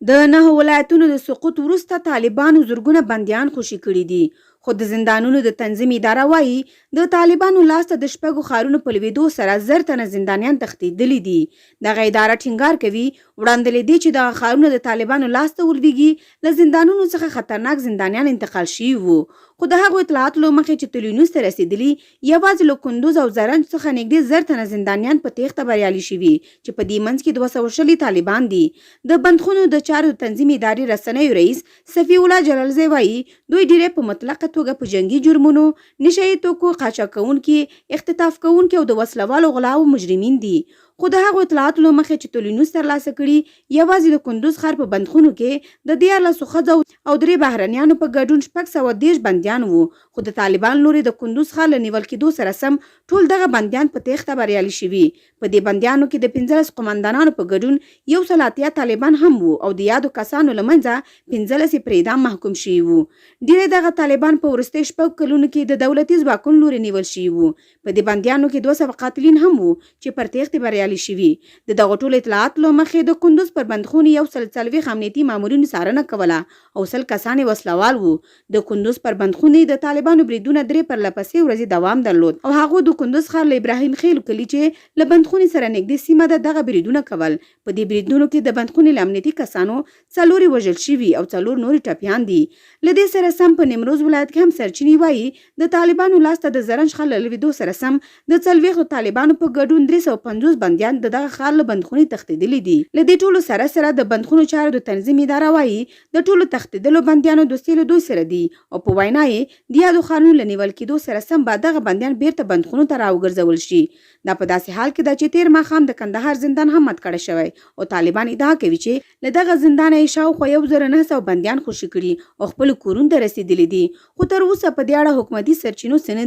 د 9 ولایتونو د سقوط وروسته طالبانو زرګونه بندیان خوشي کړي دي، خو د زندانونو د تنظیم اداره وایي د طالبانو لاسته د شپږو ښارونو په لوېدو سره 1000 تنه زندانیان تښتېدلي دي. دغه اداره ټینګار کوي وړاندې له دې چې دغه ښارونه د طالبانو لاسته ولوېږي، له زندانونو څخه خطرناک زندانیان انتقال شوي وو، خو د هغو اطلاعاتو له مخې چې تلوینوس ته رسېدلي، یوازې له کندوز او زرنج څخه نږدې 1000 تنه زندانیان په تېښته بریالي شوي، چې په دې منځ کې 200 طالبان دي. د بندخونو د چارو د تنظیم ادارې رسنیو رئیس صفي الله جلالزی وایي دوی ډیری په مطلقه توګه په جنگي جرمونو، نشه توکو قاچاقونکي، اختطاف کوونکي او د وسلوالو غلاو مجرمین دي. خو د هغو اطلاعاتو له مخې چې تلوینوس ترلاسه کړي، یوازې د کندوز ښار په بندخونو کې د 14 ښځو او 3 بهرنیانو په ګډون 630 بندیان وو، خو د طالبان لوري د کندوز ښار له نیول کېدو سره سم ټول دغه بندیان په تېښته بریالي شوي. په دې بندیانو کې د 15 قومندانانو په ګډون 180 طالبان هم وو او د یادو کسانو له منځه 15 پرې اعدام محکوم شوي وو. ډېری دغه طالبان په وروستیو 6 کلونو کې د دولتي ځواکونو لوري نیول شوي وو. په دې بندیانو کې 200 قاتلین هم وو چې پر تېښتې بریالي شوي. د دغو ټولو اطلاعاتو له مخې د کندوز پر بندخونې 140 امنیتي مامورینو څارنه کوله او 100 کسان یې وسلوال وو. د کندوز پر بندخونې د طالبانو بریدونه 3 پرلهپسې ورځې دوام درلود او هغو د کندوز ښار له ابراهیم خیل کلي چې له بندخونې سره نږدې سیمه ده دغه بریدونه کول. په دې بریدونو کې د بندخونې له امنیتي کسانو 4 وژل شوي او 4 نور ټپیان دي. له دې سره سم په نیمروز ولایت کې هم سرچینې وایي د طالبانو لاسته د زرنج ښار له لوېدو سره سم د 40 طالبانو په ګډون 350 بندیان د دغه ښار له بندخونې تښتېدلي دي. له دې ټولو سره د بندخونو چارو د تنظیم اداره وایي د ټولو تښتېدلو بندیانو دوستي له دوی سره دي او په وینا یې د یادو ښارونو له نیول کېدو سره سم به دغه بندیان بیرته بندخونو ته راوګرځول شي. دا په داسې حال کې ده چې تېر ماښام د کندهار زندان هم مات کړی شوی او طالبان ادعا کوي چې له دغه زندانه یې شاوخوا 1900 بندیان خوشي کړي او خپلو کورونو ته رسېدلي دي، خو تر اوسه په دې اړه حکومتي سرچینو څه نه